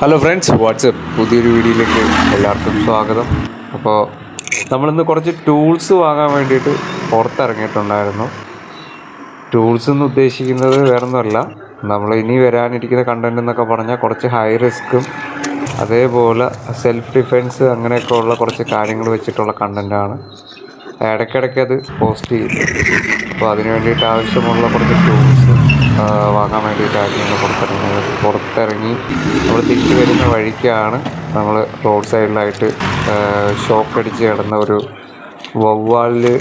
Hello friends, WhatsApp പുതിയൊരു വീഡിയോയിലേക്ക് എല്ലാവർക്കും സ്വാഗതം. അപ്പോൾ നമ്മളിന്ന് കുറച്ച് ടൂൾസ് വാങ്ങാൻ വേണ്ടിയിട്ട് പുറത്തിറങ്ങിയിട്ടുണ്ടായിരുന്നു. ടൂൾസ് എന്ന് ഉദ്ദേശിക്കുന്നത് വേറൊന്നുമല്ല, നമ്മൾ ഇനി വരാനിരിക്കുന്ന കണ്ടൻറ് എന്നൊക്കെ പറഞ്ഞാൽ കുറച്ച് ഹൈ റിസ്ക്കും അതേപോലെ സെൽഫ് ഡിഫെൻസ് അങ്ങനെയൊക്കെ ഉള്ള കുറച്ച് കാര്യങ്ങൾ വെച്ചിട്ടുള്ള കണ്ടൻറ്റാണ്. ഇടയ്ക്കിടയ്ക്ക് അത് പോസ്റ്റ് ചെയ്യും. അപ്പോൾ അതിന് വേണ്ടിയിട്ട് ആവശ്യമുള്ള കുറച്ച് ടൂൾസ് വാങ്ങാൻ വേണ്ടിയിട്ടായിരുന്നു നമ്മൾ പുറത്തിറങ്ങി നമ്മൾ തിരിച്ചു വരുന്ന വഴിക്കാണ് നമ്മൾ റോഡ് സൈഡിലായിട്ട് ഷോക്ക് അടിച്ച് കിടന്ന ഒരു വവ്വാലിനെ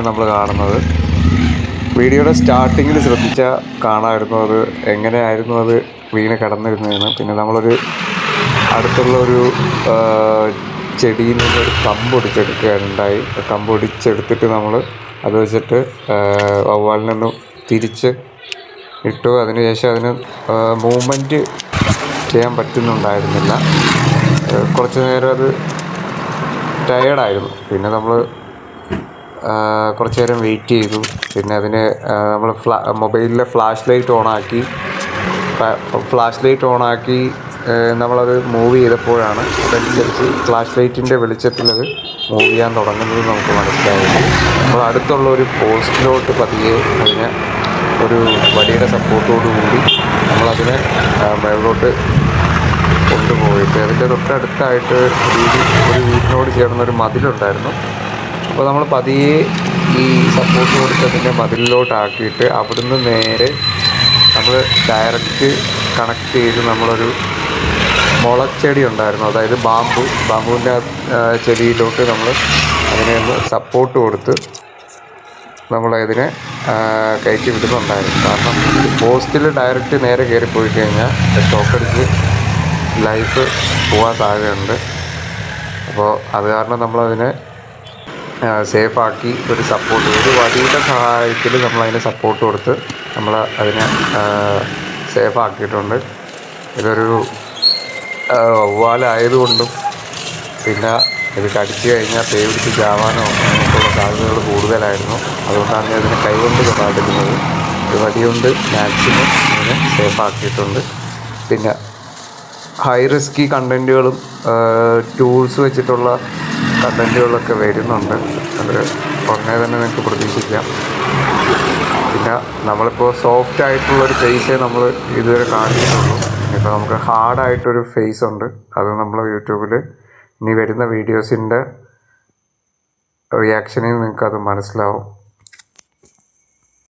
നമ്മൾ കാണുന്നത്. വീഡിയോയുടെ സ്റ്റാർട്ടിങ്ങിൽ ശ്രദ്ധിച്ചാൽ കാണാമായിരുന്നു അത് എങ്ങനെയായിരുന്നു അത് വീണ് കിടന്നിരുന്നതെന്ന്. പിന്നെ നമ്മളൊരു അടുത്തുള്ള ഒരു ചെടിയിൽ നിന്നൊരു കമ്പ് ഒടിച്ചെടുക്കുകയുണ്ടായി. കമ്പ് ഒടിച്ചെടുത്തിട്ട് നമ്മൾ അത് വെച്ചിട്ട് വവ്വാലിനൊന്ന് തിരിച്ച് ഇട്ടു. അതിനുശേഷം അതിന് മൂവ്മെൻറ്റ് ചെയ്യാൻ പറ്റുന്നുണ്ടായിരുന്നില്ല. കുറച്ച് നേരം അത് ടയേർഡായിരുന്നു. പിന്നെ നമ്മൾ കുറച്ച് നേരം വെയിറ്റ് ചെയ്തു. പിന്നെ അതിന് നമ്മൾ മൊബൈലിലെ ഫ്ലാഷ് ലൈറ്റ് ഓണാക്കി നമ്മളത് മൂവ് ചെയ്തപ്പോഴാണ് അതനുസരിച്ച് ഫ്ലാഷ് ലൈറ്റിൻ്റെ വെളിച്ചത്തിലത് മൂവ് ചെയ്യാൻ തുടങ്ങുന്നത് നമുക്ക് മനസ്സിലായത്. നമ്മൾ അടുത്തുള്ള ഒരു പോസ്റ്റിലോട്ട് പതിയെ അതിനെ ഒരു വടിയുടെ സപ്പോർട്ടോടുകൂടി നമ്മളതിനെ മേളിലോട്ട് കൊണ്ടുപോയിട്ട് അതിൻ്റെ തൊട്ടടുത്തായിട്ട് ഒരു വീടിനോട് ചേർന്നൊരു മതിലുണ്ടായിരുന്നു. അപ്പോൾ നമ്മൾ പതിയെ ഈ സപ്പോർട്ട് കൊടുത്തതിൻ്റെ മതിലിലോട്ടാക്കിയിട്ട് അവിടുന്ന് നേരെ നമ്മൾ ഡയറക്റ്റ് കണക്ട് ചെയ്ത് നമ്മളൊരു മുളച്ചെടി ഉണ്ടായിരുന്നു, അതായത് ബാമ്പുവിൻ്റെ ചെടിയിലോട്ട് നമ്മൾ അതിനെ ഒന്ന് സപ്പോർട്ട് കൊടുത്ത് നമ്മളതിനെ കയറ്റി വിടുന്നുണ്ടായിരുന്നു. കാരണം പോസ്റ്റിൽ ഡയറക്റ്റ് നേരെ കയറിപ്പോയി കഴിഞ്ഞാൽ ഷോക്കടിച്ച് ലൈഫ് പോകാൻ സാധ്യതയുണ്ട്. അപ്പോൾ അത് കാരണം നമ്മളതിനെ സേഫാക്കി ഒരു വടിയുടെ സഹായത്തിൽ നമ്മളതിനെ സപ്പോർട്ട് കൊടുത്ത് നമ്മൾ അതിനെ സേഫാക്കിയിട്ടുണ്ട്. ഇതൊരു വവ്വാലായതുകൊണ്ടും പിന്നെ ഇത് കടിച്ചു കഴിഞ്ഞാൽ പേടിച്ച് ചാവാനോ അങ്ങനെയൊക്കെയുള്ള സാധ്യതകൾ കൂടുതലായിരുന്നു. അതുകൊണ്ടാണ് ഞാൻ ഇതിനെ കൈകൊണ്ട് തൊടാതിരുന്നത്. ഒരു വടികൊണ്ട് മാക്സിമം ഇതിനെ സേഫാക്കിയിട്ടുണ്ട്. പിന്നെ ഹൈ റിസ്കി കണ്ടൻറ്റുകളും ടൂൾസ് വെച്ചിട്ടുള്ള കണ്ടൻറ്റുകളൊക്കെ വരുന്നുണ്ട്. അത് ഉടനെ തന്നെ നിങ്ങൾക്ക് പ്രതീക്ഷിക്കാം. പിന്നെ നമ്മളിപ്പോൾ സോഫ്റ്റ് ആയിട്ടുള്ളൊരു ഫേസേ നമ്മൾ ഇതുവരെ കാണിച്ചിട്ടുള്ളൂ. ഇപ്പോൾ നമുക്ക് ഹാർഡായിട്ടൊരു ഫേസ് ഉണ്ട്. അത് നമ്മൾ യൂട്യൂബിൽ ഇനി വരുന്ന വീഡിയോസിൻ്റെ റിയാക്ഷനിൽ നിങ്ങൾക്കത് മനസ്സിലാവും.